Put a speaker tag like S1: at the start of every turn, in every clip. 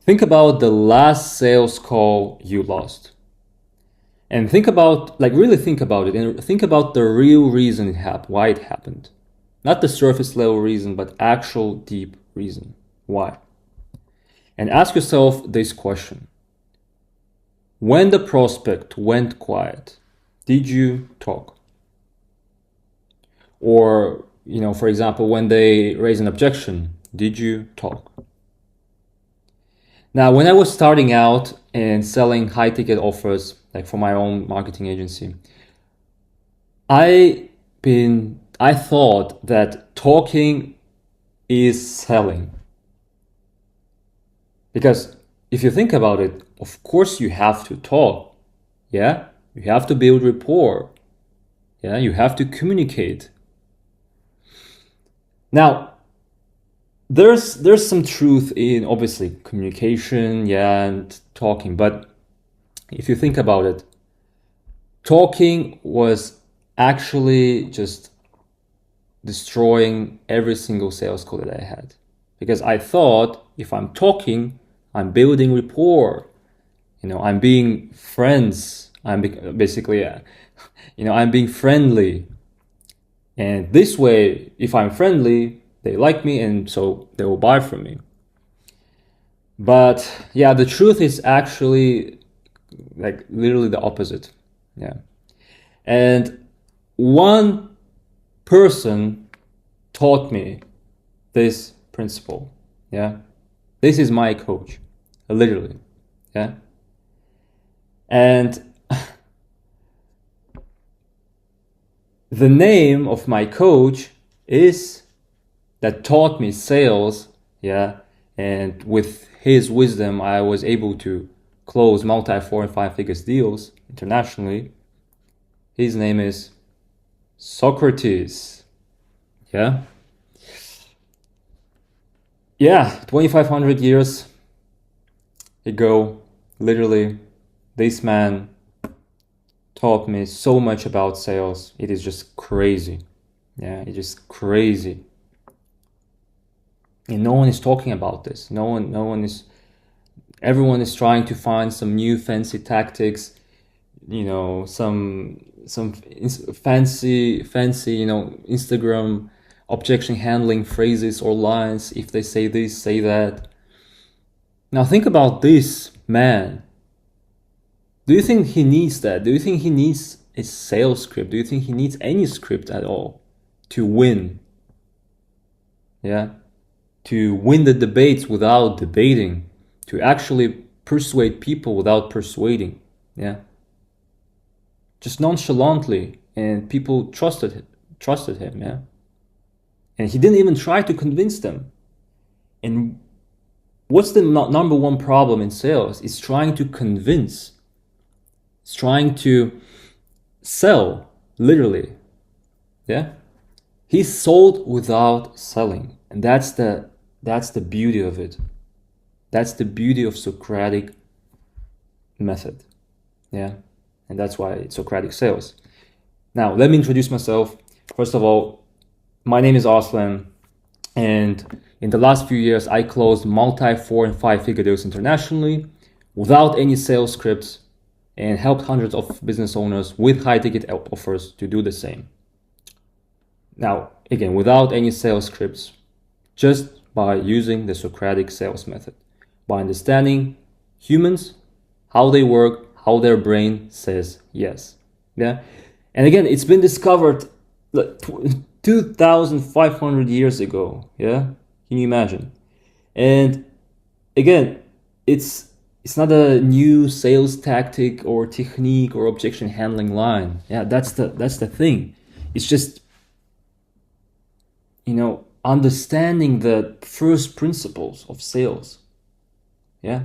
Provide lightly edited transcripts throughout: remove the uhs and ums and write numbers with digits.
S1: Think about the last sales call you lost. And think about, really think about it, and think about the real reason it happened, why it happened. Not the surface level reason, but actual deep reason. Why? And ask yourself this question. When the prospect went quiet, did you talk? Or, for example, when they raise an objection, did you talk? Now, when I was starting out and selling high ticket offers, like for my own marketing agency, I thought that talking is selling. Because if you think about it, of course you have to talk. Yeah? You have to build rapport. Yeah? You have to communicate. Now, there's some truth in obviously communication, yeah, and talking, but if you think about it, talking was actually just destroying every single sales call that I had. Because I thought if I'm talking, I'm building rapport. I'm being friends. I'm basically, I'm being friendly. And this way, if I'm friendly, they like me, and so they will buy from me. But yeah, the truth is actually like literally the opposite. Yeah. And one person taught me this principle. Yeah. This is my coach, literally. Yeah. And the name of my coach is that taught me sales, yeah, and with his wisdom, I was able to close multi 4 and 5 figures deals internationally. His name is Socrates, yeah. Yeah, 2,500 years ago, literally, this man taught me so much about sales. It is just crazy. Yeah, it's just crazy. And no one is talking about this. Everyone is trying to find some new fancy tactics, some fancy, Instagram objection handling phrases or lines. If they say this, say that. Now think about this man. Do you think he needs that? Do you think he needs a sales script? Do you think he needs any script at all to win? Yeah? To win the debates without debating, to actually persuade people without persuading. Yeah? Just nonchalantly, and people trusted him, yeah? And he didn't even try to convince them. And what's the number one problem in sales? It's trying to convince. It's trying to sell, literally. Yeah? He sold without selling. And that's the beauty of it. That's the beauty of Socratic method. Yeah? And that's why it's Socratic sales. Now, let me introduce myself. First of all, my name is Aslan, and in the last few years, I closed multi 4 and 5 figure deals internationally without any sales scripts, and helped hundreds of business owners with high ticket offers to do the same. Now, again, without any sales scripts, just by using the Socratic sales method, by understanding humans, how they work, how their brain says yes. Yeah. And again, it's been discovered 2,500 years ago. Yeah. Can you imagine? And again, it's not a new sales tactic or technique or objection handling line. Yeah, that's the thing. It's just, understanding the first principles of sales. Yeah.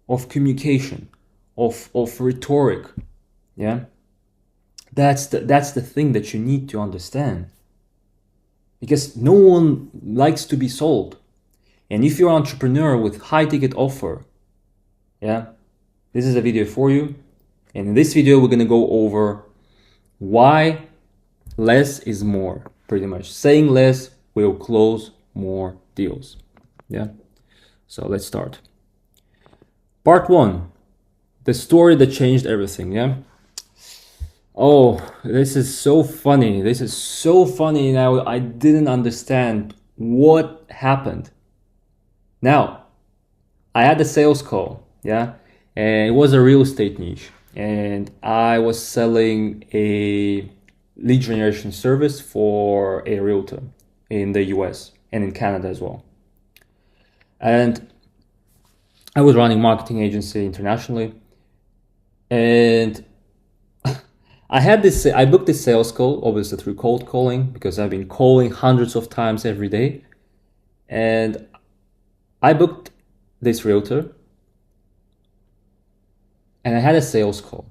S1: Of communication, of rhetoric. Yeah. That's the thing that you need to understand. Because no one likes to be sold. And if you're an entrepreneur with high ticket offer, yeah, this is a video for you. And in this video, we're going to go over why less is more, pretty much. Saying less will close more deals. Yeah. So let's start. Part 1, the story that changed everything. Yeah. Oh, this is so funny. This is so funny. Now I didn't understand what happened. Now, I had a sales call, yeah, and it was a real estate niche, and I was selling a lead generation service for a realtor in the US and in Canada as well. And I was running marketing agency internationally, and I booked this sales call, obviously through cold calling, because I've been calling hundreds of times every day. And I booked this realtor and I had a sales call.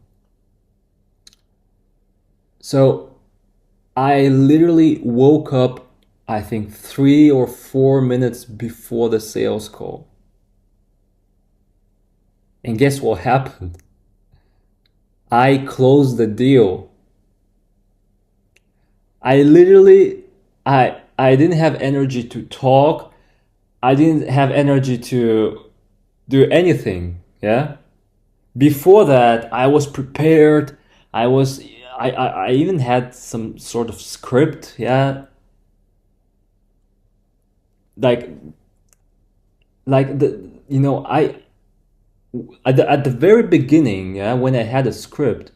S1: So I literally woke up, I think 3 or 4 minutes before the sales call. And guess what happened? I closed the deal. I literally, I didn't have energy to talk. I didn't have energy to do anything. Yeah. Before that, I was prepared. I even had some sort of script. Yeah. Like I at the very beginning, yeah, when I had a script,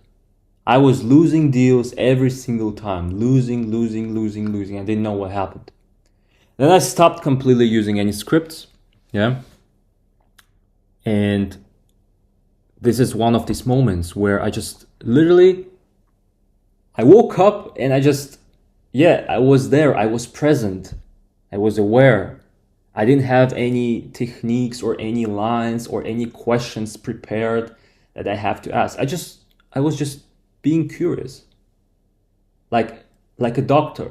S1: I was losing deals every single time, losing. I didn't know what happened. Then I stopped completely using any scripts, yeah. And this is one of these moments where I just literally, I woke up and I was there, I was present, I was aware. I didn't have any techniques or any lines or any questions prepared that I have to ask. I was just being curious. Like a doctor.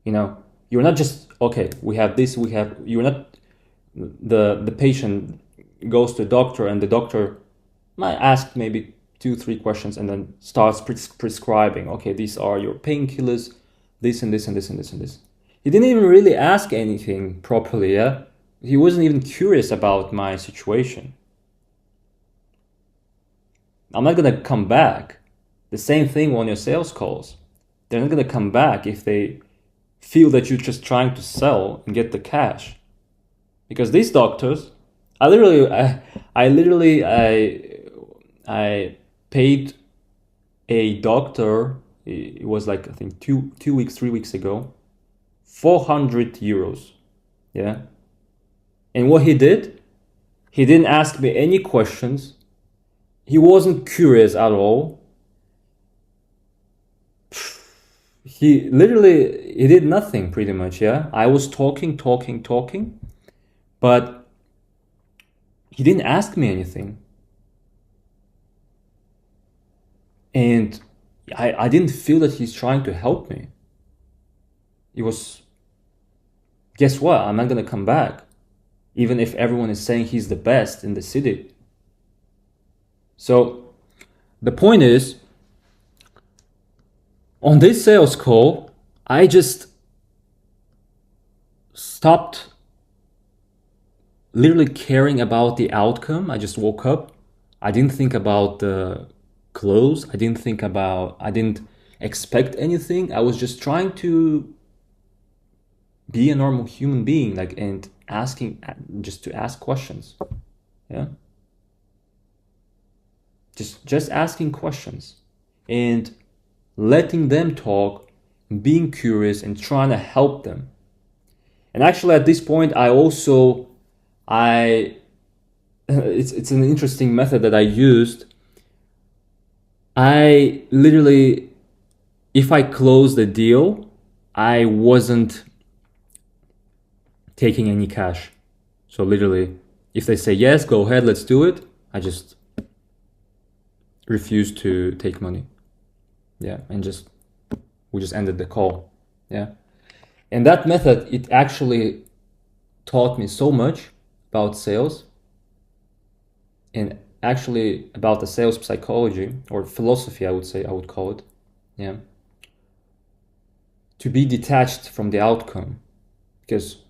S1: You're not just, okay, we have this, you're not, the patient goes to the doctor and the doctor might ask maybe 2-3 questions and then starts prescribing, okay, these are your painkillers, this and this and this and this and this. He didn't even really ask anything properly, yeah? He wasn't even curious about my situation. I'm not gonna come back. The same thing on your sales calls. They're not gonna come back if they feel that you're just trying to sell and get the cash. Because these doctors, I paid a doctor, it was like, I think 3 weeks ago, 400 euros. Yeah. And what he didn't ask me any questions. He wasn't curious at all. He did nothing pretty much, yeah. I was talking, but he didn't ask me anything. And I didn't feel that he's trying to help me. It was, guess what? I'm not gonna come back, even if everyone is saying he's the best in the city. So the point is, on this sales call, I just stopped literally caring about the outcome. I just woke up. I didn't think about the close. I didn't expect anything. I was just trying to be a normal human being, and just to ask questions. Yeah. Just asking questions and letting them talk, being curious and trying to help them. And actually at this point, it's an interesting method that I used. I literally, if I closed the deal, I wasn't taking any cash. So literally, if they say yes, go ahead, let's do it, I just refuse to take money. Yeah, and we just ended the call. Yeah. And that method, it actually taught me so much about sales and actually about the sales psychology or philosophy, I would call it. Yeah. To be detached from the outcome, because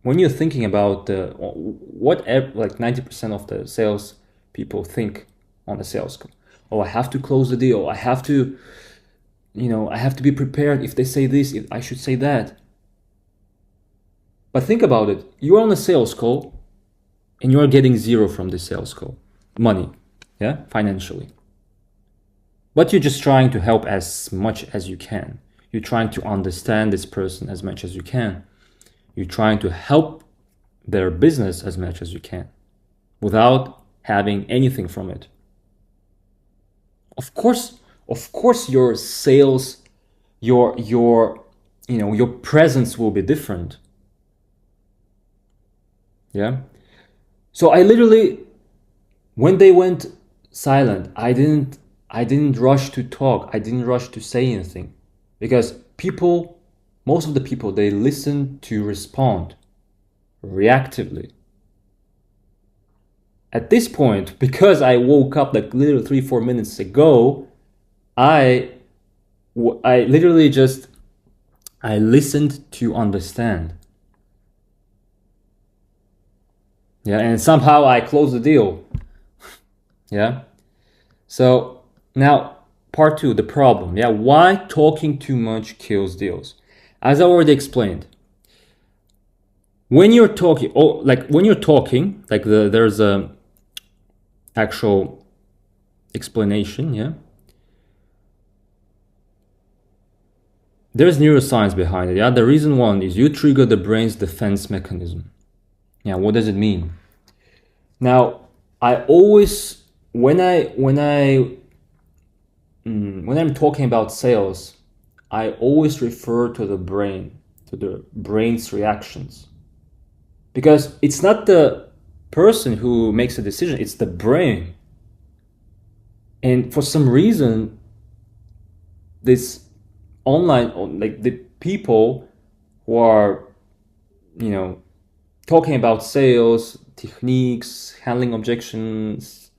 S1: when you're thinking about what like 90% of the sales people think on a sales call. Oh, I have to close the deal. I have to, I have to be prepared. If they say this, if I should say that. But think about it. You're on a sales call and you're getting zero from the sales call. Money, yeah, financially. But you're just trying to help as much as you can. You're trying to understand this person as much as you can. You're trying to help their business as much as you can without having anything from it. Of course, your sales, your presence will be different. Yeah. So I literally, when they went silent, I didn't rush to talk. I didn't rush to say anything, because most of the people, they listen to respond reactively. At this point, because I woke up like literally 3-4 minutes ago, I literally just, I listened to understand. Yeah, and somehow I closed the deal. Yeah. So now part 2, the problem. Yeah, why talking too much kills deals? As I already explained, when you're talking, there's a actual explanation. Yeah, there's neuroscience behind it. Yeah, the reason one is you trigger the brain's defense mechanism. Yeah, what does it mean? Now, I always, when I'm talking about sales, I always refer to the brain's reactions, because it's not the person who makes a decision, it's the brain. And for some reason, this online, like the people who are, talking about sales techniques, handling objections,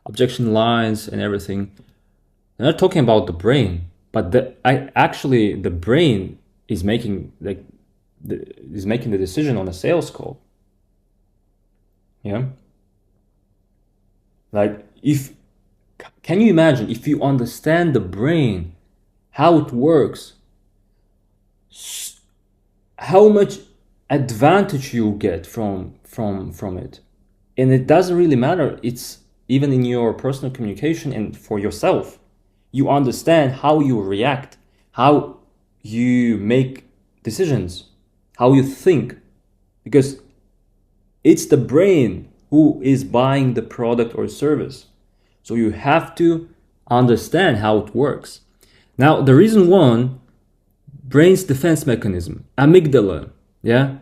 S1: objection lines, and everything, they're not talking about the brain, but the brain is making the decision on a sales call. Yeah. Like, can you imagine if you understand the brain, how it works, how much advantage you get from it? And it doesn't really matter. It's even in your personal communication and for yourself. You understand how you react, how you make decisions, how you think, because it's the brain who is buying the product or service. So you have to understand how it works. Now, the reason one, brain's defense mechanism, amygdala. Yeah.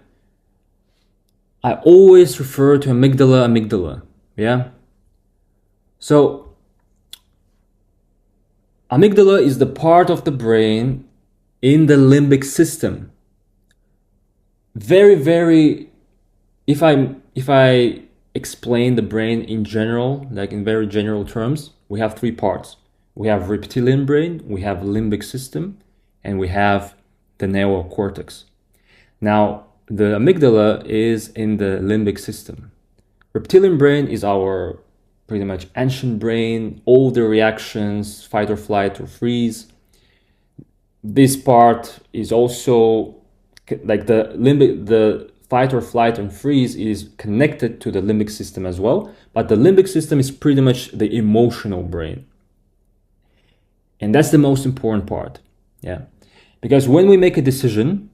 S1: I always refer to amygdala. Yeah. So amygdala is the part of the brain in the limbic system. Very, very, if I explain the brain in general, like in very general terms, we have 3 parts. We have reptilian brain, we have limbic system, and we have the neocortex. Now, the amygdala is in the limbic system. Reptilian brain is our pretty much ancient brain, all the reactions, fight or flight or freeze. This part is also like the fight or flight and freeze is connected to the limbic system as well, but the limbic system is pretty much the emotional brain. And that's the most important part. Yeah. Because when we make a decision,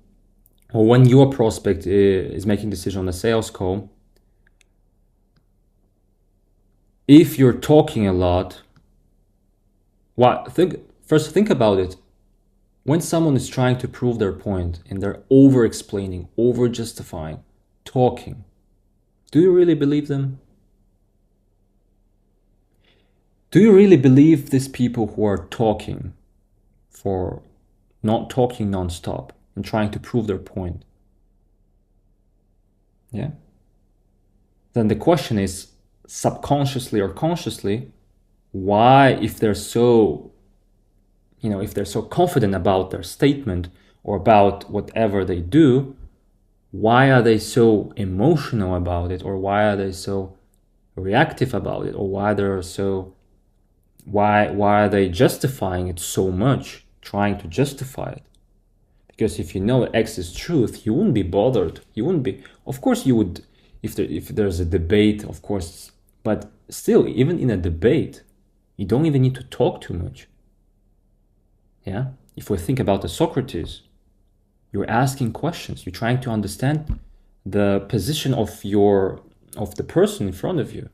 S1: or when your prospect is making a decision on a sales call, if you're talking a lot, first think about it. When someone is trying to prove their point and they're over-explaining, over-justifying, talking, do you really believe them? Do you really believe these people who are talking for not talking non-stop and trying to prove their point? Yeah. Then the question is, subconsciously or consciously, why, if they're so confident about their statement or about whatever they do, why are they so emotional about it, or why are they so reactive about it, or why are they justifying it so much, trying to justify it? Because if you know X is truth, you wouldn't be bothered. You wouldn't be. Of course, you would, if there's a debate, of course. But still, even in a debate, you don't even need to talk too much. Yeah. If we think about the Socrates, you're asking questions. You're trying to understand the position of the person in front of you,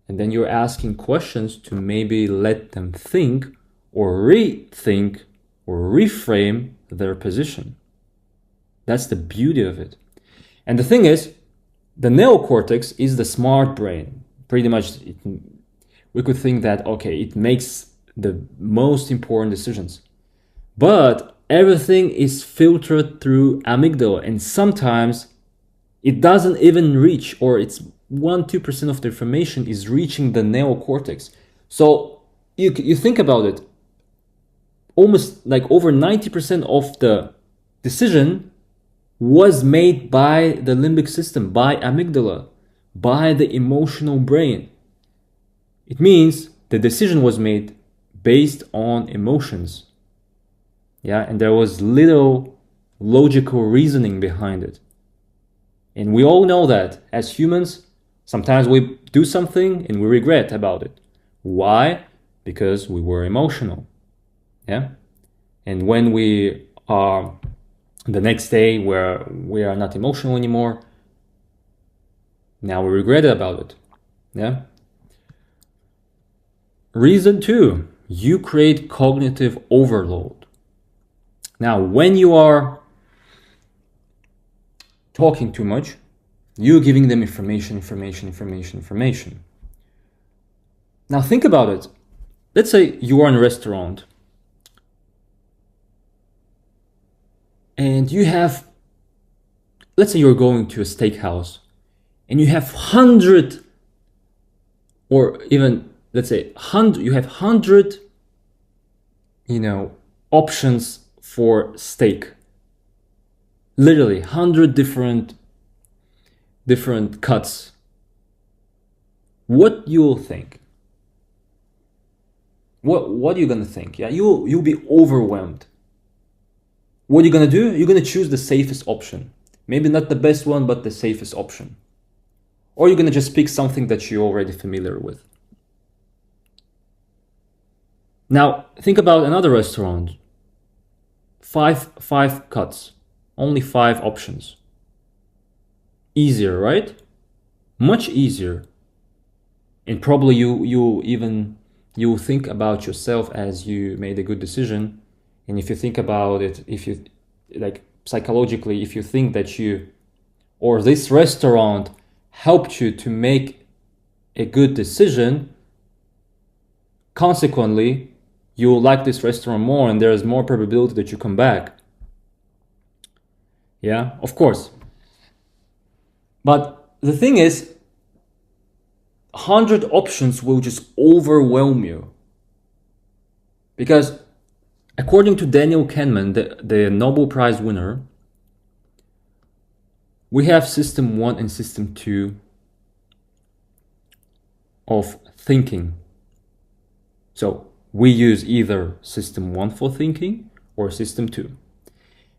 S1: and then you're asking questions to maybe let them think or rethink or reframe their position. That's the beauty of it. And the thing is, the neocortex is the smart brain. Pretty much, we could think that, okay, it makes the most important decisions. But everything is filtered through amygdala, and sometimes it doesn't even reach, or it's 1-2% of the information is reaching the neocortex. So you think about it, almost like over 90% of the decision was made by the limbic system, by amygdala, by the emotional brain. It means the decision was made based on emotions. Yeah, and there was little logical reasoning behind it. And we all know that as humans, sometimes we do something and we regret about it. Why? Because we were emotional. Yeah. And when we are the next day where we are not emotional anymore, now we regret about it. Yeah. Reason 2, you create cognitive overload. Now, when you are talking too much, you're giving them information. Now think about it. Let's say you are in a restaurant and you have, let's say you're going to a steakhouse and you have 100, or even let's say 100, you have 100, options for steak. Literally 100 different cuts. What you'll think? What are you gonna think? Yeah, you'll be overwhelmed. What are you gonna do? You're gonna choose the safest option. Maybe not the best one, but the safest option. Or you're gonna just pick something that you're already familiar with. Now think about another restaurant. Five cuts, only 5 options. Easier, right? Much easier. And probably you'll think about yourself as you made a good decision. And if you think about it, if you like psychologically, if you think that you or this restaurant helped you to make a good decision, consequently, you will like this restaurant more and there's more probability that you come back. Yeah, of course. But the thing is, 100 options will just overwhelm you. Because according to Daniel Kahneman, the Nobel Prize winner, we have system 1 and system 2 of thinking. So we use either system 1 for thinking or system 2.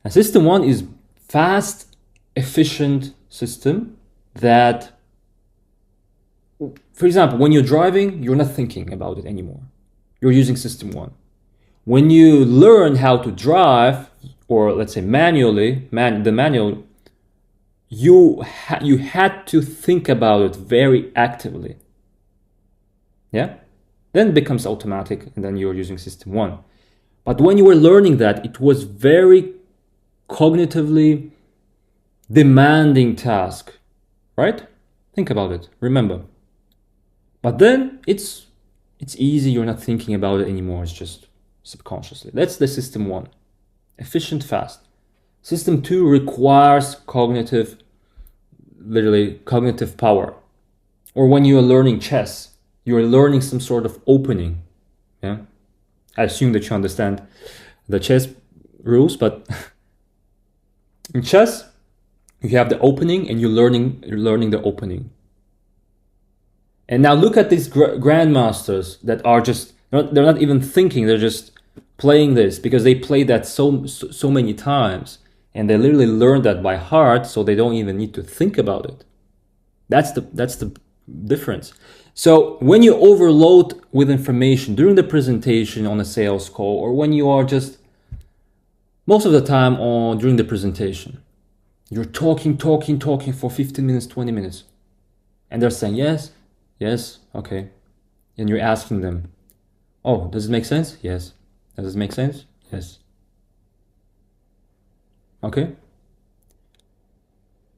S1: And system 1 is fast, efficient system that, for example, when you're driving, you're not thinking about it anymore. You're using system 1. When you learn how to drive, or let's say manually, the manual, you had to think about it very actively. Yeah? Then it becomes automatic, and then you're using system 1. But when you were learning that, it was very cognitively demanding task, right? Think about it, remember. But then it's easy, you're not thinking about it anymore, it's just subconsciously. That's the system 1. Efficient, fast. System 2 requires literally cognitive power. Or when you are learning chess, you're learning some sort of opening. Yeah, I assume that you understand the chess rules, but in chess, You have the opening and you're learning the opening. And now look at these grandmasters that are just, they're not even thinking, they're just playing this because they play that so many times, and they literally learn that by heart, so they don't even need to think about it. That's the difference. So when you overload with information during the presentation on a sales call, or when you are just most of the time during the presentation, you're talking for 15 minutes, 20 minutes, and they're saying yes, yes, okay, and you're asking them, oh, does it make sense? Yes. Does it make sense? Yes. Okay.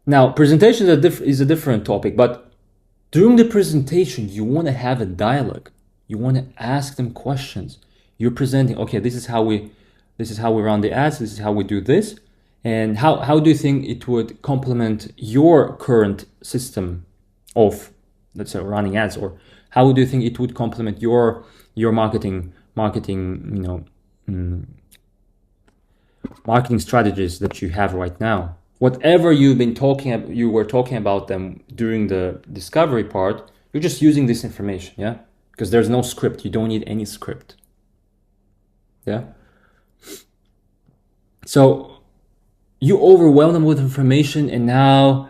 S1: Now, presentation is a different topic, but during the presentation, you want to have a dialogue. You want to ask them questions. You're presenting, okay, this is how we run the ads, this is how we do this, and how do you think it would complement your current system of, let's say, running ads, or how do you think it would complement your marketing, marketing strategies that you have right now? Whatever you were talking about them during the discovery part, you're just using this information, yeah? Because there's no script. You don't need any script. Yeah? So you overwhelm them with information, and now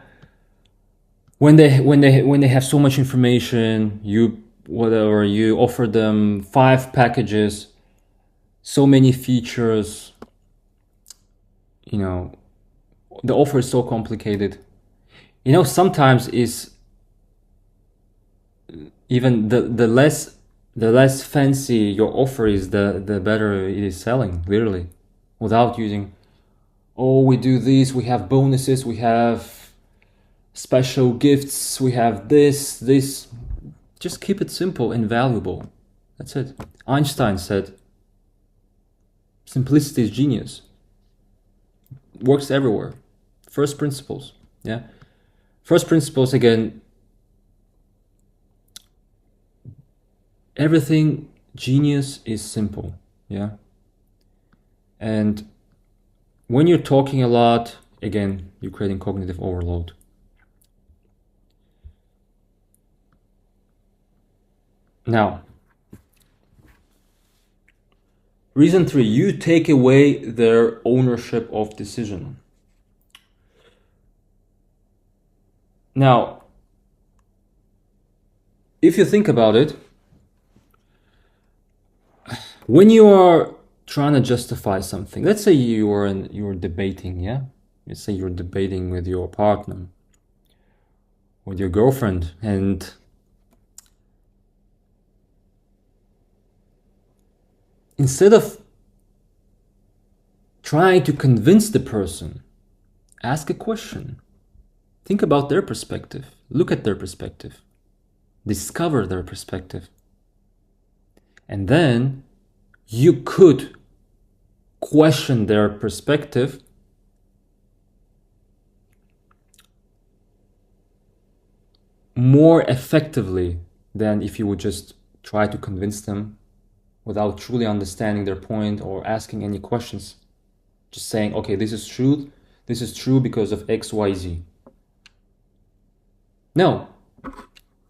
S1: when they have so much information, you offer them 5 packages, so many features, the offer is so complicated. Sometimes is even the less fancy your offer is, the better it is selling, literally, without using, oh, we do this, we have bonuses, we have special gifts, we have this. Just keep it simple and valuable. That's it. Einstein said, simplicity is genius. Works everywhere. First principles. Yeah. First principles, again, everything genius is simple. Yeah. And when you're talking a lot, again, you're creating cognitive overload. Now, reason 3, you take away their ownership of decision. Now, if you think about it, when you are trying to justify something, let's say you're debating, yeah? Let's say you're debating with your partner, with your girlfriend, and instead of trying to convince the person, ask a question. Think about their perspective. Look at their perspective. Discover their perspective. And then you could question their perspective more effectively than if you would just try to convince them without truly understanding their point or asking any questions. Just saying, okay, this is true because of X, Y, Z. No.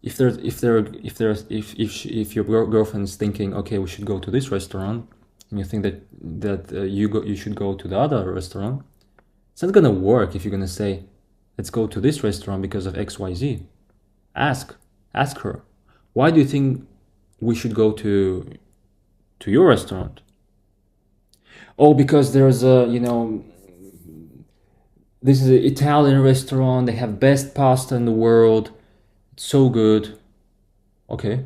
S1: If your girlfriend is thinking, okay, we should go to this restaurant, and you think that you should go to the other restaurant, it's not gonna work if you're gonna say, let's go to this restaurant because of X, Y, Z. Ask her, why do you think we should go to your restaurant? Oh, because there's this is an Italian restaurant, they have best pasta in the world, it's so good. Okay.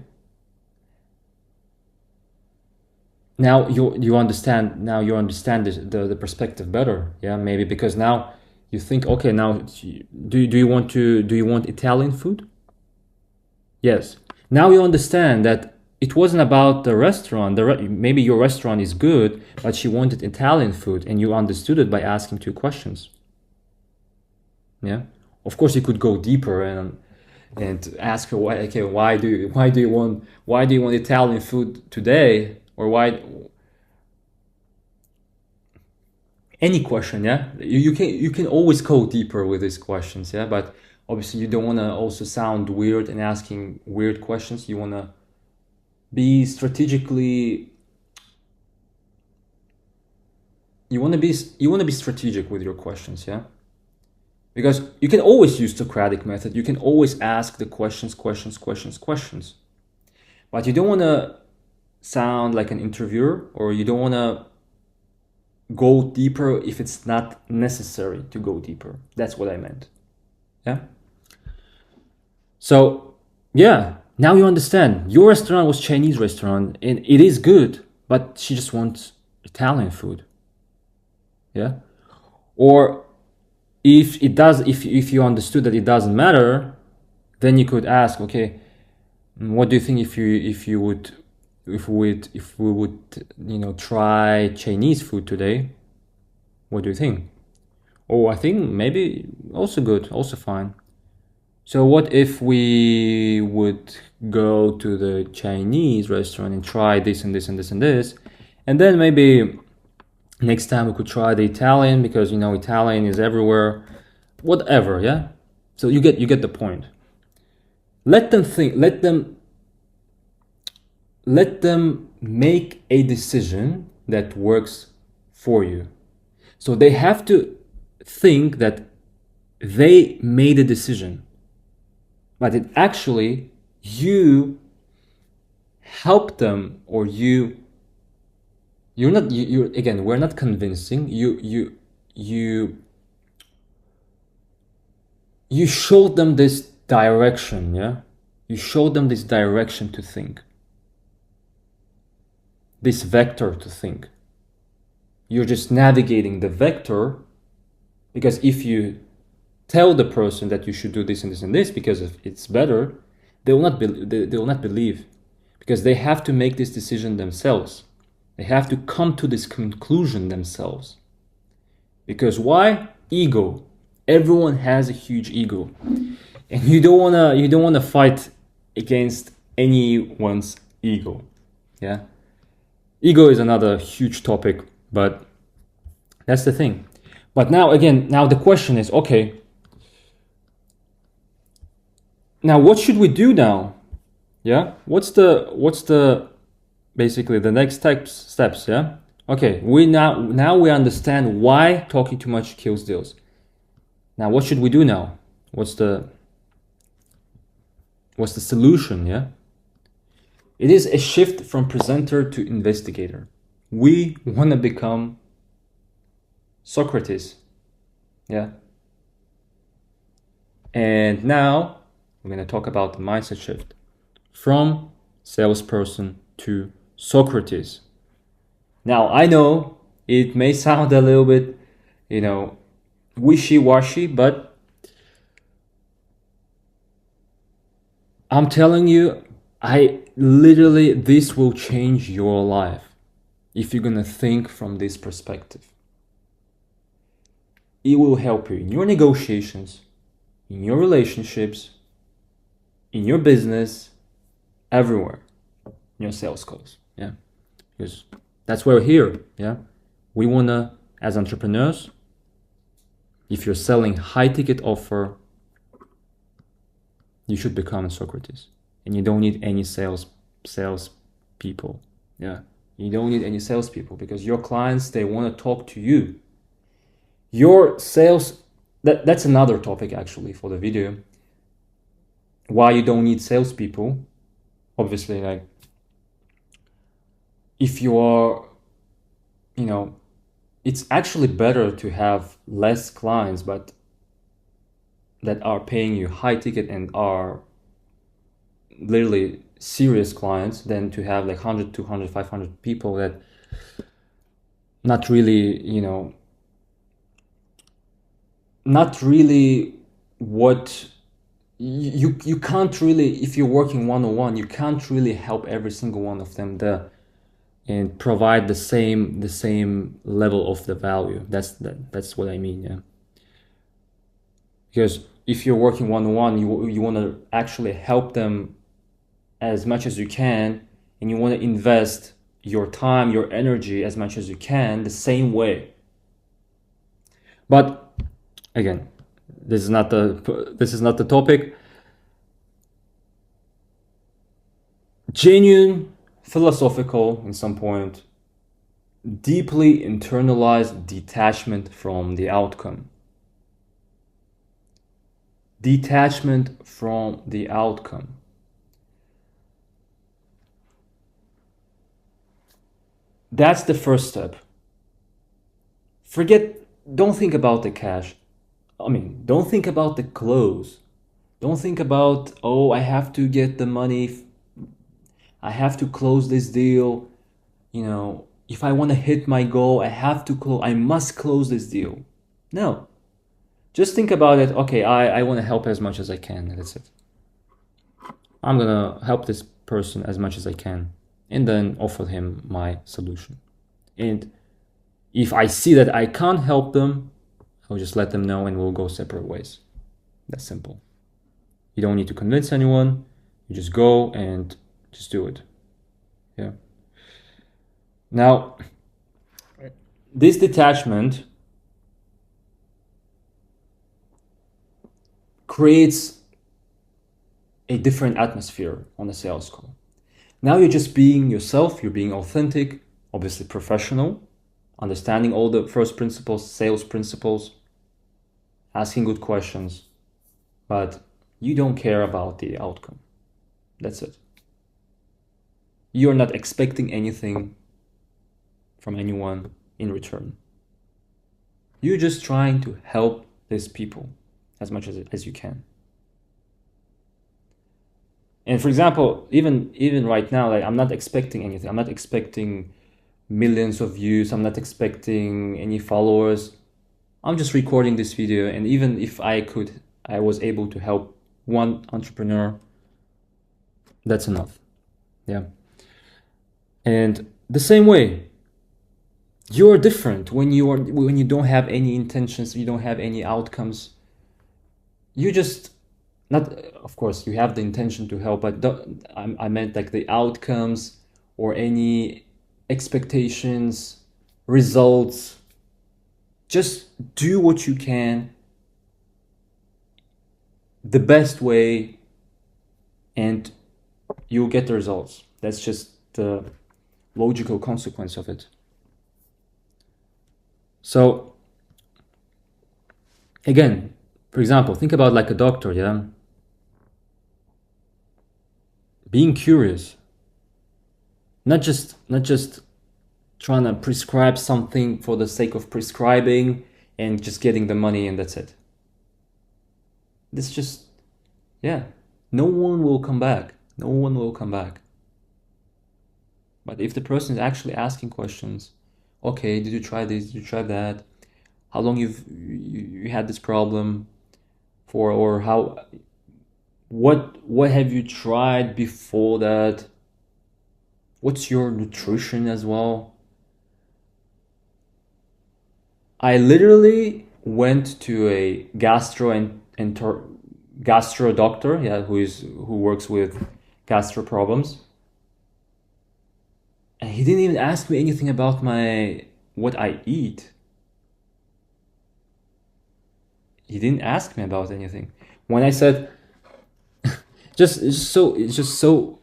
S1: Now you understand the perspective better, yeah? Maybe because now you think, okay, now do you want Italian food? Yes. Now you understand that it wasn't about the restaurant. Maybe your restaurant is good, but she wanted Italian food, and you understood it by asking 2 questions. Yeah. Of course, you could go deeper and ask her, why do you want Italian food today, or why any question, yeah. You can always go deeper with these questions, yeah. But obviously, you don't want to also sound weird and asking weird questions. You want to be strategically. You want to be strategic with your questions, yeah. Because you can always use Socratic method. You can always ask the questions. But you don't want to sound like an interviewer, or you don't want to go deeper if it's not necessary to go deeper. That's what I meant. Yeah. So, yeah, now you understand. Your restaurant was Chinese restaurant and it is good, but she just wants Italian food. Yeah. Or if it does, if you understood that it doesn't matter, then you could ask, okay, what do you think if we would try Chinese food today? What do you think? Oh, I think maybe also good, also fine. So what if we would go to the Chinese restaurant and try this and this and this and this, and then maybe next time we could try the Italian, because Italian is everywhere, whatever, yeah. So you get the point. Let them think. Let them make a decision that works for you. So they have to think that they made a decision, but it actually you help them, or you're not you again, we're not convincing you showed them this direction, yeah. You showed them this direction to think, this vector to think. You're just navigating the vector, because if you tell the person that you should do this and this and this because it's better, they will not believe, because they have to make this decision themselves. They have to come to this conclusion themselves. Because why? Ego. Everyone has a huge ego, and you don't wanna fight against anyone's ego. Yeah. Ego is another huge topic, but that's the thing. But now the question is, okay, now what should we do now? Yeah, what's the basically the next steps? Yeah, okay, we now we understand why talking too much kills deals. Now what should we do now? What's the solution? Yeah, it is a shift from presenter to investigator. We want to become Socrates. Yeah. And now we're going to talk about the mindset shift from salesperson to Socrates. Now, I know it may sound a little bit, wishy-washy, but I'm telling you, this will change your life if you're going to think from this perspective. It will help you in your negotiations, in your relationships, in your business, everywhere, in your sales calls. Yeah, because that's why we're here. Yeah, we wanna, as entrepreneurs, if you're selling high ticket offer, you should become a Socrates, and you don't need any sales people. Yeah, you don't need any salespeople, because your clients, they want to talk to you. Your sales, that's another topic actually for the video. Why you don't need salespeople? Obviously, like, if you are, it's actually better to have less clients, but that are paying you high ticket and are literally serious clients, than to have like 100, 200, 500 people that not really, not really what you can't really, if you're working one-on-one, you can't really help every single one of them and provide the same level of the value. That's what I mean. Yeah, because if you're working one-on-one, you want to actually help them as much as you can, and you want to invest your time, your energy as much as you can, the same way. But again, this is not the topic. Genuine, philosophical, in some point, deeply internalized detachment from the outcome. Detachment from the outcome. That's the first step. Don't think about the cash. Don't think about the close. Don't think about, oh, I have to get the money. I have to close this deal. If I want to hit my goal, I must close this deal. No. Just think about it. Okay, I want to help as much as I can. That's it. I'm going to help this person as much as I can and then offer him my solution. And if I see that I can't help them, I'll just let them know and we'll go separate ways. That's simple. You don't need to convince anyone. You just go and just do it. Yeah. Now, this detachment creates a different atmosphere on a sales call. Now you're just being yourself, you're being authentic, obviously professional, understanding all the first principles, sales principles, asking good questions, but you don't care about the outcome. That's it. You're not expecting anything from anyone in return. You're just trying to help these people as much as you can. And for example, even right now, like, I'm not expecting anything. I'm not expecting millions of views. I'm not expecting any followers. I'm just recording this video, and even if I was able to help one entrepreneur, that's enough. Yeah. And the same way, you're different when you don't have any intentions, you don't have any outcomes. You just not, of course, you have the intention to help, but I meant like the outcomes or any expectations, results. Just do what you can the best way and you'll get the results. That's just the logical consequence of it. So again, for example, think about like a doctor, yeah? Being curious. Not just trying to prescribe something for the sake of prescribing and just getting the money and that's it. This just, yeah, no one will come back. No one will come back. But if the person is actually asking questions, okay, did you try this? Did you try that? How long you had this problem for, or what have you tried before that? What's your nutrition as well? I literally went to a gastro doctor, yeah, who works with gastro problems, and he didn't even ask me anything about what I eat. He didn't ask me about anything. When I said, it's just so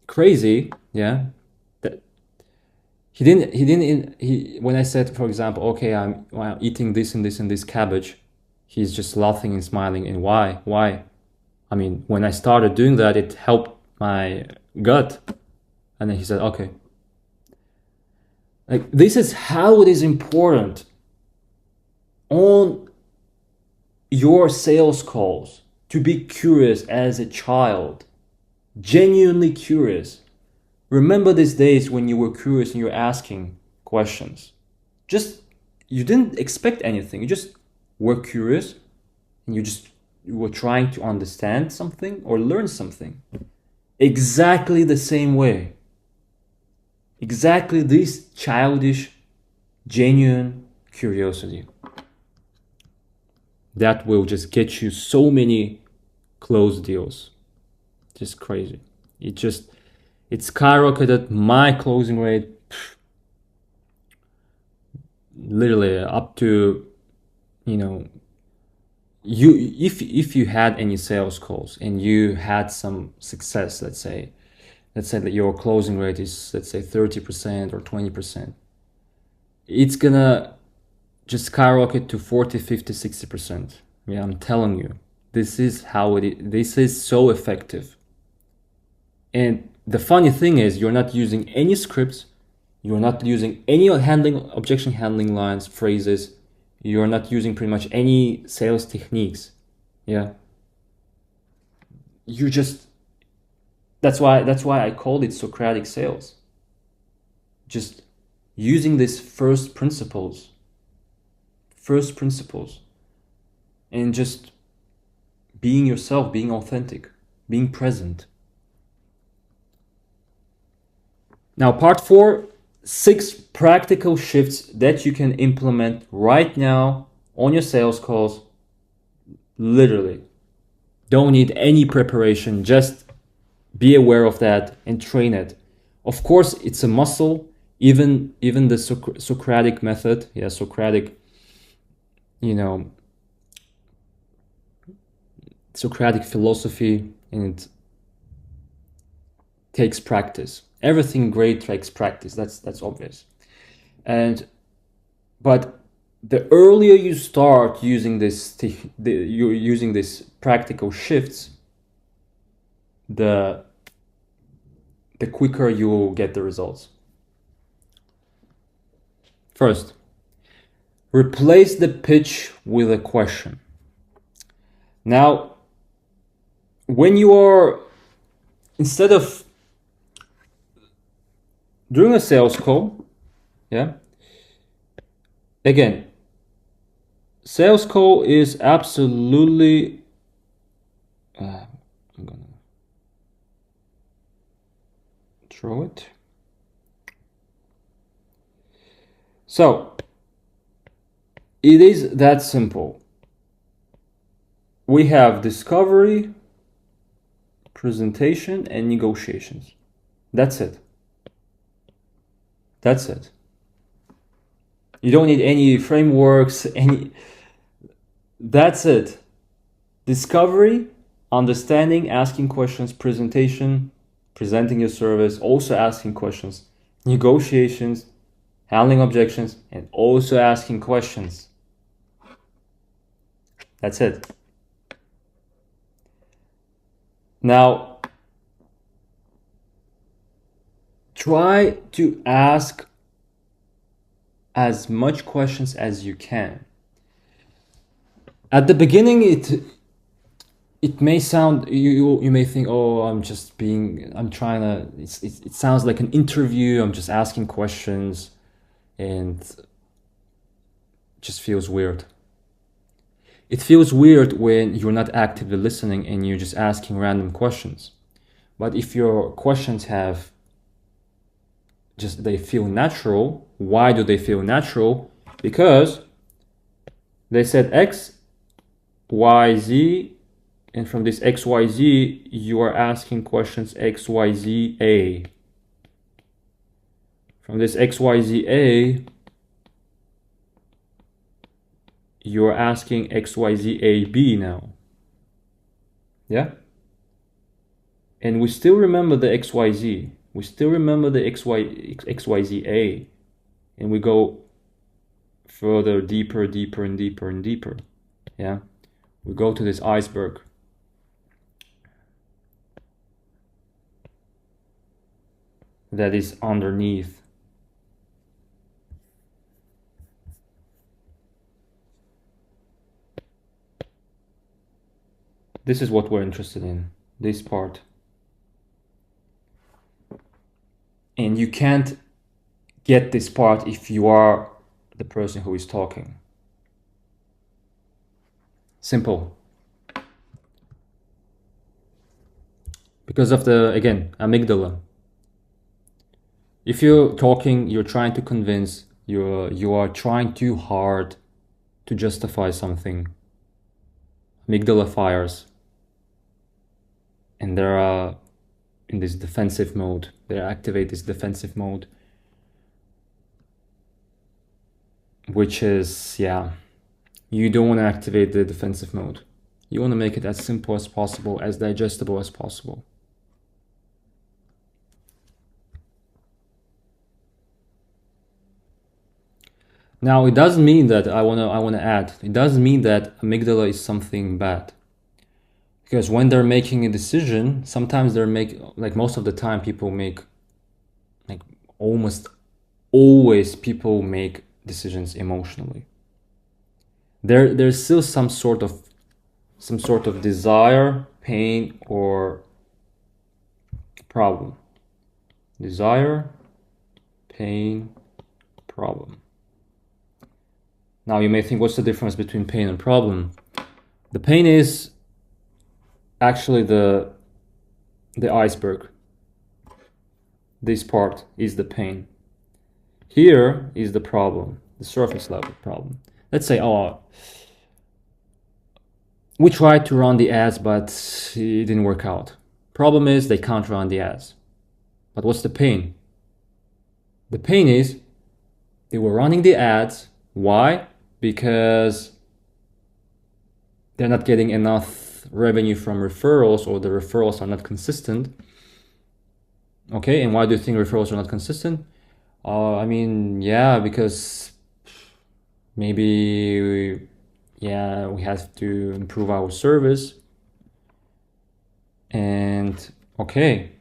S1: crazy, yeah. That when I said, for example, okay, I'm eating this and this and this cabbage, he's just laughing and smiling. And why? I mean, when I started doing that, it helped my gut. And then he said, okay. Like, this is how it is important on your sales calls to be curious as a child, genuinely curious. Remember these days when you were curious and you were asking questions. You didn't expect anything. You just were curious and you were trying to understand something or learn something. Exactly the same way. Exactly this childish, genuine curiosity. That will just get you so many closed deals. Just crazy. It skyrocketed my closing rate literally up to, you know, if you had any sales calls and you had some success, let's say that your closing rate is, let's say, 30% or 20%, it's gonna just skyrocket to 40, 50, 60%. Yeah, I'm telling you, this is how it is. This is so effective. And the funny thing is, you're not using any scripts, you're not using any objection handling lines, phrases, you're not using pretty much any sales techniques. Yeah. You just, that's why I called it Socratic sales. Just using these first principles, and just being yourself, being authentic, being present. Now, part 4, 6 practical shifts that you can implement right now on your sales calls. Literally, don't need any preparation, just be aware of that and train it. Of course, it's a muscle. Even the Socratic method, yeah, Socratic, Socratic philosophy, and it takes practice. Everything great takes practice. That's obvious. But the earlier you start using you're using these practical shifts, the quicker you will get the results. First, replace the pitch with a question. Now, when you are, instead of during a sales call, yeah, again, sales call is absolutely, I'm gonna throw it. So, it is that simple. We have discovery, presentation, and negotiations. That's it. That's it. You don't need any frameworks, that's it. Discovery, understanding, asking questions, presentation, presenting your service, also asking questions, negotiations, handling objections, and also asking questions. That's it. Now, try to ask as much questions as you can. At the beginning, it may sound, you may think, oh, I'm trying to, it sounds like an interview, I'm just asking questions, and just feels weird. It feels weird when you're not actively listening and you're just asking random questions. But if your questions they feel natural. Why do they feel natural? Because they said X, Y, Z, and from this X, Y, Z, you are asking questions X, Y, Z, A. From this X, Y, Z, A, you're asking X, Y, Z, A, B now. Yeah? And we still remember the X, Y, Z. We still remember the X, Y, Z, A. And we go further, deeper, deeper, and deeper, and deeper. Yeah? We go to this iceberg. That is underneath. This is what we're interested in, this part. And you can't get this part if you are the person who is talking. Simple. Because of the, again, amygdala. If you're talking, you're trying to convince, you are trying too hard to justify something. Amygdala fires. And they're in this defensive mode. They activate this defensive mode. which is, yeah, you don't want to activate the defensive mode. You want to make it as simple as possible, as digestible as possible. Now, it doesn't mean that I wanna add. It doesn't mean that amygdala is something bad, because when they're making a decision, sometimes like most of the time, people make, like almost always, people make decisions emotionally. There's still some sort of desire, pain, or problem. Desire, pain, problem. Now you may think, what's the difference between pain and problem? The pain is actually the iceberg. This part is the pain. Here is the problem, the surface level problem. Let's say, oh, we tried to run the ads, but it didn't work out. Problem is they can't run the ads. But what's the pain? The pain is they were running the ads. Why? Because they're not getting enough revenue from referrals, or the referrals are not consistent. Okay, and why do you think referrals are not consistent? I mean, yeah, because maybe, yeah, we have to improve our service. And okay,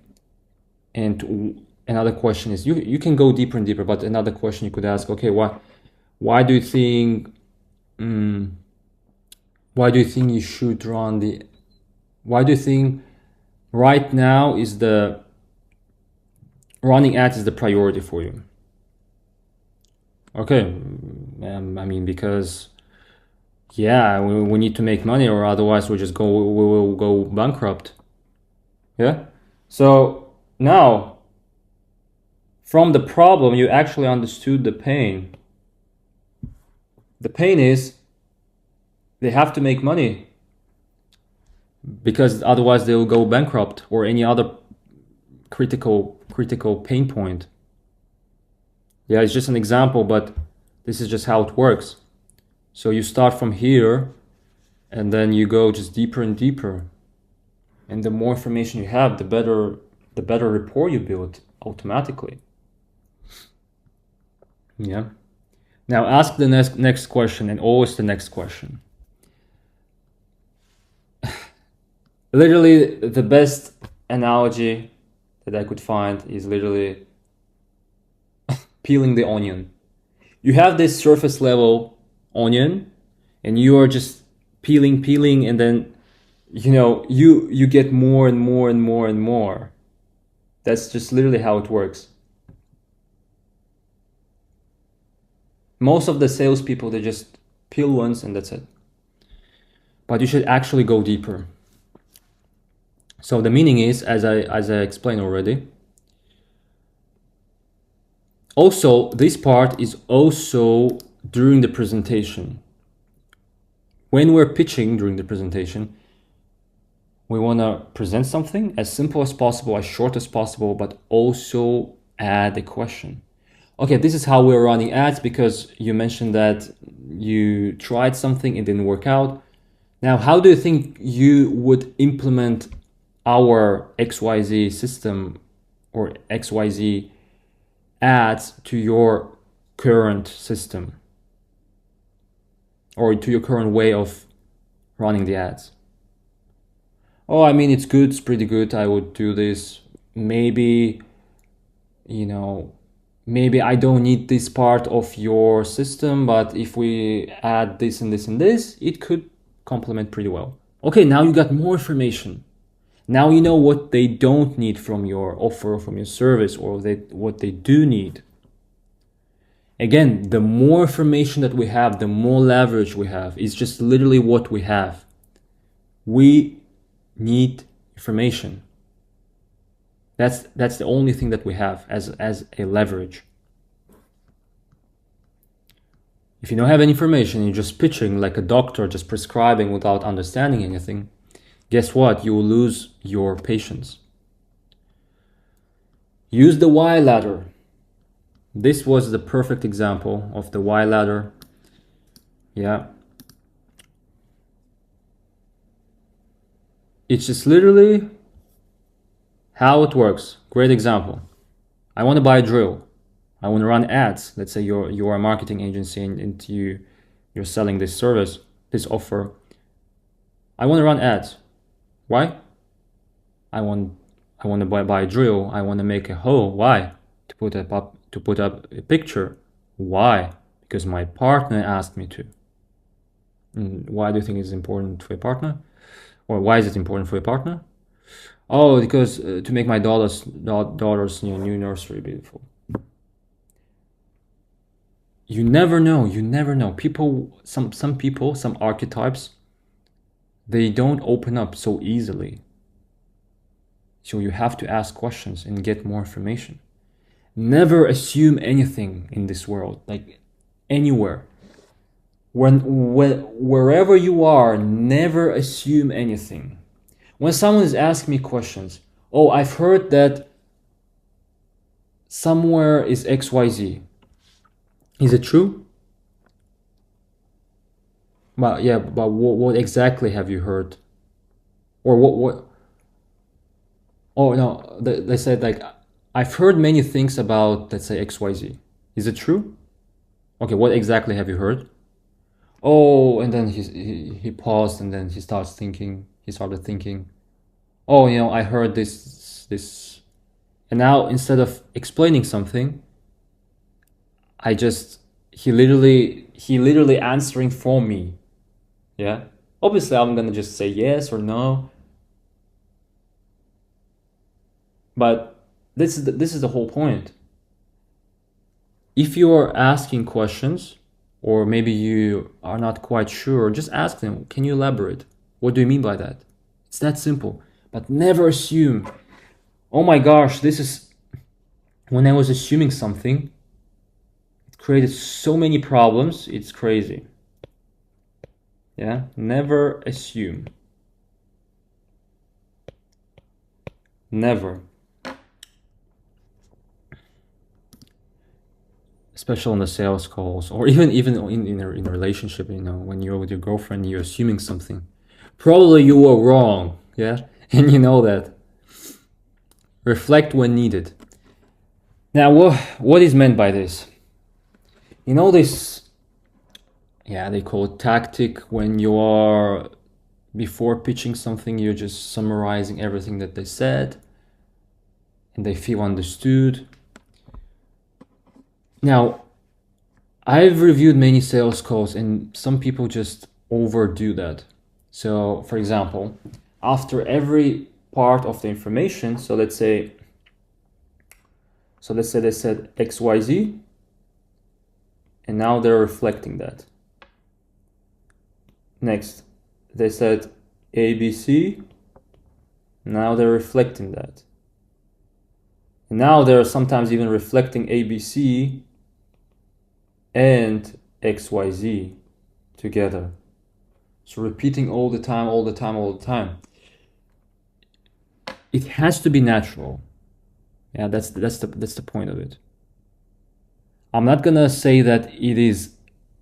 S1: and another question is, you can go deeper and deeper, but another question you could ask, okay, why do you think you should run the, why do you think right now is the running ads is the priority for you? Okay, I mean, because, yeah, we need to make money, or otherwise we will go bankrupt. Yeah. So now, from the problem, you actually understood the pain. The pain is they have to make money, because otherwise they will go bankrupt, or any other critical pain point. Yeah, it's just an example, but this is just how it works. So you start from here, and then you go just deeper and deeper. And the more information you have, the better rapport you build automatically. Yeah. Now ask the next question, and always the next question. Literally, the best analogy that I could find is literally peeling the onion. You have this surface level onion, and you are just peeling, and then you get more and more and more and more. That's just literally how it works. Most of the salespeople, they just peel once and that's it. But you should actually go deeper. So the meaning is, as I explained already. Also, this part is also during the presentation. When we're pitching during the presentation, we want to present something as simple as possible, as short as possible, but also add a question. Okay, this is how we're running ads, because you mentioned that you tried something, it didn't work out. Now, how do you think you would implement our XYZ system or XYZ ads to your current system, or to your current way of running the ads? Oh, I mean, it's good, it's pretty good, I would do this. Maybe, maybe I don't need this part of your system, but if we add this and this and this, it could complement pretty well. Okay, now you got more information. Now you know what they don't need from your offer or from your service, or what they do need. Again, the more information that we have, the more leverage we have. It's just literally what we have. We need information. That's the only thing that we have as a leverage. If you don't have any information, you're just pitching like a doctor, just prescribing without understanding anything, guess what? You will lose your patience. Use the Y ladder. This was the perfect example of the Y ladder. Yeah. It's just literally how it works. Great example. I want to buy a drill. I want to run ads. Let's say you're a marketing agency and you're selling this service, this offer. I want to run ads. Why? I want to buy a drill. I want to make a hole. Why? To put up a picture. Why? Because my partner asked me to. And why do you think it's important for a partner? Or why is it important for a partner? Oh, because to make my daughter's new nursery beautiful. You never know. You never know. People, some people, some archetypes, they don't open up so easily. So you have to ask questions and get more information. Never assume anything in this world, like anywhere. Wherever you are, never assume anything. When someone is asking me questions, oh, I've heard that somewhere is XYZ. Is it true? But yeah, but what exactly have you heard? Or what? Oh no, they said like, I've heard many things about, let's say, XYZ. Is it true? Okay, what exactly have you heard? Oh, and then he paused and then he started thinking, oh, I heard this. And now instead of explaining something, he literally answering for me. Yeah. Obviously, I'm gonna just say yes or no. But this is the whole point. If you are asking questions, or maybe you are not quite sure, just ask them, can you elaborate? What do you mean by that? It's that simple. But never assume. Oh my gosh, when I was assuming something, it created so many problems, it's crazy. Yeah, never assume. Never. Especially on the sales calls, or even in a relationship, when you're with your girlfriend, you're assuming something. Probably you were wrong, yeah? And you know that. Reflect when needed. Now, what is meant by this? This, yeah, they call it tactic. When you are, before pitching something, you're just summarizing everything that they said, and they feel understood. Now, I've reviewed many sales calls and some people just overdo that. So, for example, after every part of the information, so let's say they said XYZ, and now they're reflecting that. Next, they said ABC, now they're reflecting that. And now they're sometimes even reflecting ABC and XYZ together. So repeating all the time. It has to be natural. Yeah, that's the point of it. I'm not gonna say that it is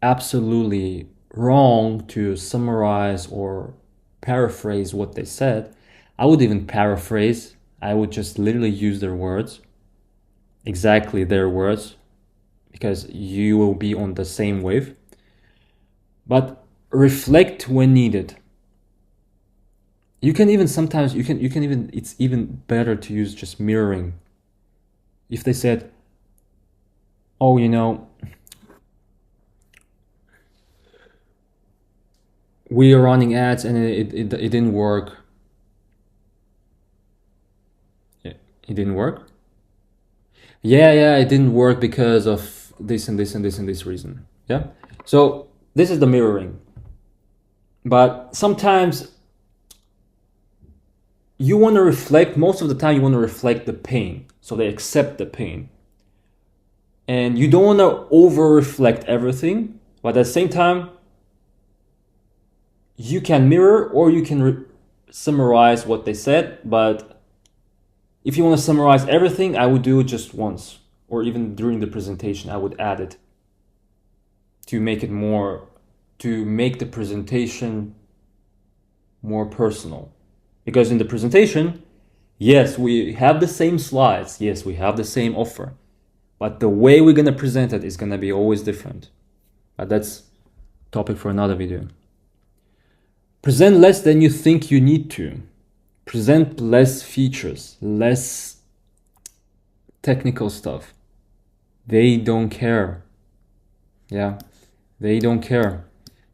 S1: absolutely wrong to summarize or paraphrase what they said. I would even paraphrase. I would just literally use their words, exactly their words, because you will be on the same wave. But reflect when needed. You can even sometimes, it's even better to use just mirroring. If they said, oh, we are running ads and it didn't work. It didn't work? Yeah, it didn't work because of this and this and this and this reason. Yeah. So this is the mirroring. But sometimes you want to reflect, most of the time you want to reflect the pain. So they accept the pain. And you don't want to over reflect everything, but at the same time, you can mirror or you can summarize what they said. But if you want to summarize everything, I would do it just once, or even during the presentation, I would add it to make it more to make the presentation more personal. Because in the presentation, yes, we have the same slides, yes, we have the same offer, but the way we're going to present it is going to be always different. But that's topic for another video. Present less than you think you need to. Present less features, less technical stuff. They don't care. Yeah, they don't care.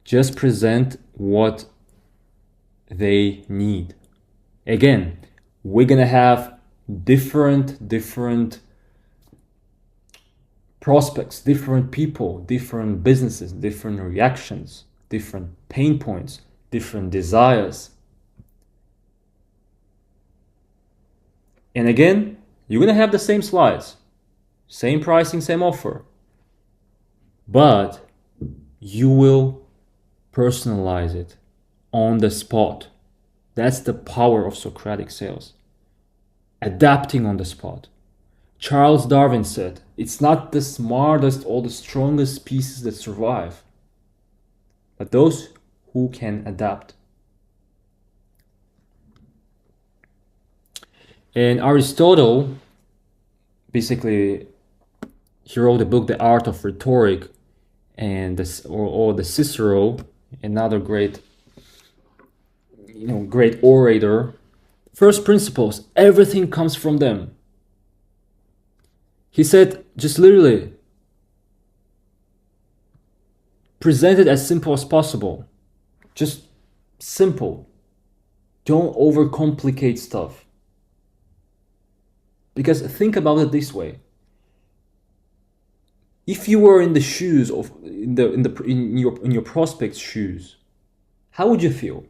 S1: Just present what they need. Again, we're gonna have different prospects, different people, different businesses, different reactions, different pain points, different desires. And again, you're gonna have the same slides, same pricing, same offer, but you will personalize it on the spot. That's the power of Socratic sales. Adapting on the spot. Charles Darwin said, it's not the smartest or the strongest pieces that survive, but those who can adapt. And Aristotle, basically, he wrote a book, The Art of Rhetoric, and or the Cicero, another great orator. First principles, everything comes from them. He said, just literally, present it as simple as possible. Just simple. Don't overcomplicate stuff. Because think about it this way. If you were in the shoes of in your prospect's shoes, how would you feel?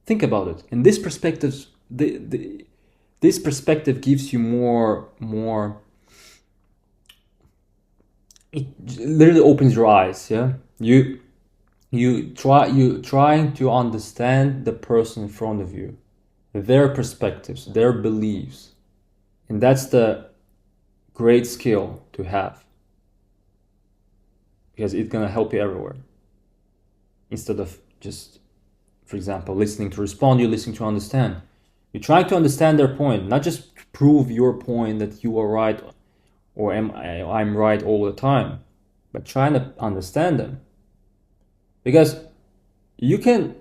S1: Think about it. And this perspective, this perspective gives you more. It literally opens your eyes. Yeah, you trying to understand the person in front of you, their perspectives, their beliefs, and that's the great skill to have, because it's gonna help you everywhere. Instead of just, for example, listening to respond, you're listening to understand. You're trying to understand their point, not just prove your point that you are right or I'm right all the time, but trying to understand them. Because you can't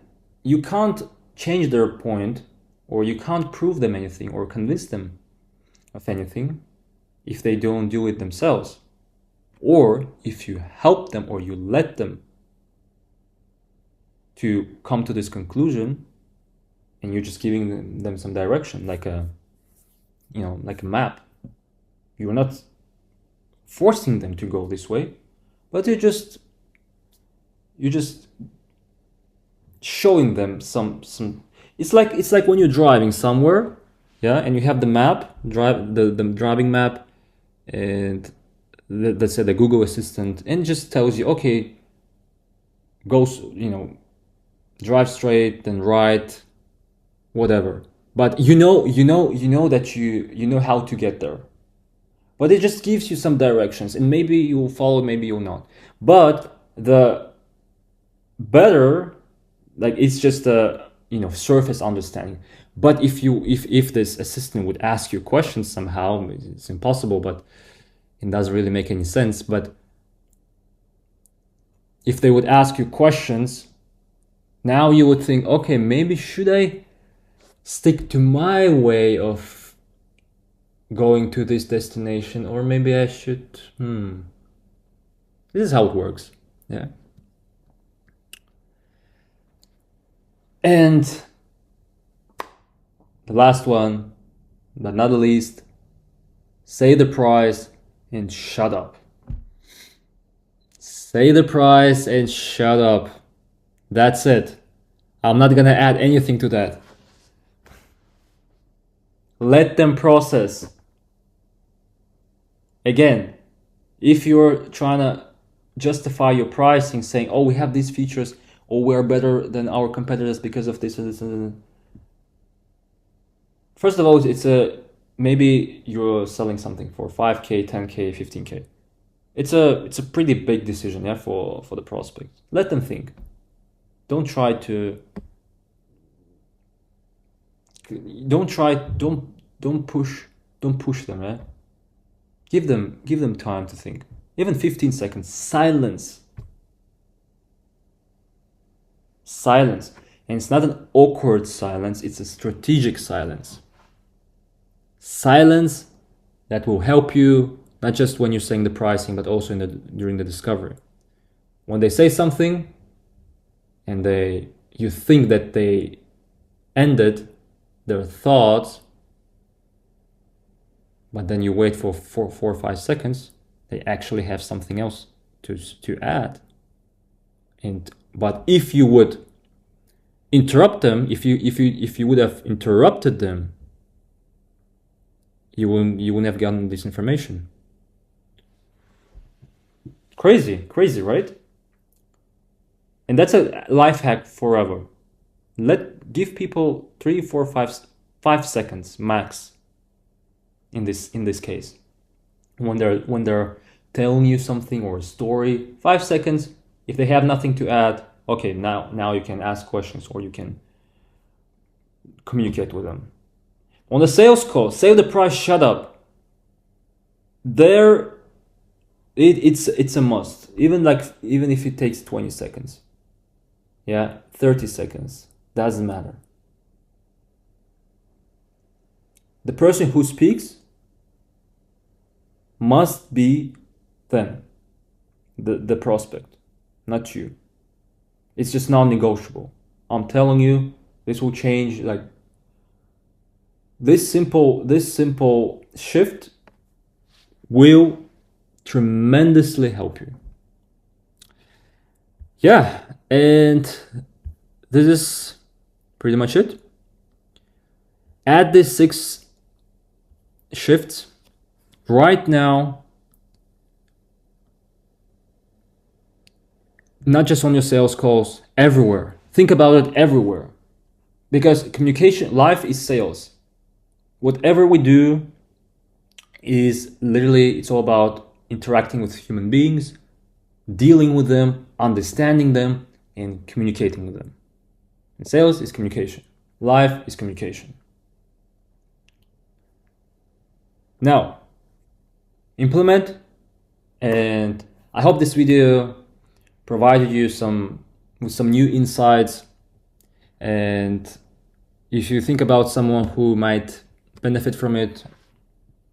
S1: change their point, or you can't prove them anything or convince them of anything if they don't do it themselves, or if you help them or you let them to come to this conclusion, and you're just giving them some direction, like a map. You're not forcing them to go this way, but you're just showing them some. It's like when you're driving somewhere, yeah, and you have the map, the driving map, and let's say the Google Assistant, and just tells you, okay, go, drive straight, then right, whatever. But you know that you know how to get there. But it just gives you some directions, and maybe you'll follow, maybe you'll not. But the better, like, it's just a surface understanding. But if this assistant would ask you questions somehow, it's impossible, but it doesn't really make any sense. But if they would ask you questions, now you would think, okay, maybe should I stick to my way of going to this destination, or maybe I should, This is how it works, yeah. And the last one, but not the least, say the price and shut up. Say the price and shut up. That's it. I'm not gonna add anything to that. Let them process. Again, if you're trying to justify your pricing, saying, oh, we have these features, or we're better than our competitors because of this and this and this. First of all, maybe you're selling something for 5K, 10K, 15K. it's a pretty big decision, yeah, for the prospect. Let them think. Don't try to don't try don't push them, yeah. Give them time to think. Even 15 seconds. Silence. Silence. And it's not an awkward silence, it's a strategic silence. Silence that will help you not just when you're saying the pricing, but also during the discovery. When they say something and you think that they ended their thoughts, but then you wait for 4 or 5 seconds, they actually have something else to add. But if you would interrupt them, if you would have interrupted them, you wouldn't have gotten this information. Crazy, right? And that's a life hack forever. Give people 3, 4, 5 seconds max. In this case, when they're telling you something or a story, 5 seconds. If they have nothing to add, okay, now you can ask questions or you can communicate with them. On the sales call, save the price, shut up. It's a must. Even if it takes 20 seconds. Yeah, 30 seconds. Doesn't matter. The person who speaks must be them, the prospect, not you. It's just non-negotiable. I'm telling you, this will change. Like this simple shift will tremendously help you. Yeah, and this is pretty much it. Add these 6 shifts right now, not just on your sales calls, everywhere. Think about it everywhere. Because communication, life is sales. Whatever we do is literally, it's all about interacting with human beings, dealing with them, understanding them, and communicating with them. And sales is communication. Life is communication. Now, implement, and I hope this video provided you with some new insights. And if you think about someone who might benefit from it,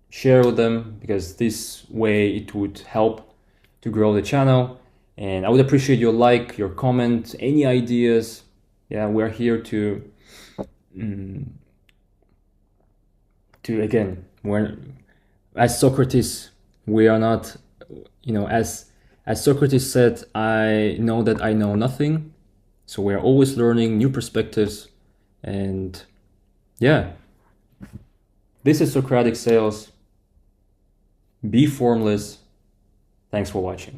S1: share with them, because this way it would help to grow the channel. And I would appreciate your like, your comment, any ideas. Yeah, we're here to again, as Socrates, we are not, as Socrates said, I know that I know nothing. So we're always learning new perspectives. And yeah, this is Socratic Sales. Be formless. Thanks for watching.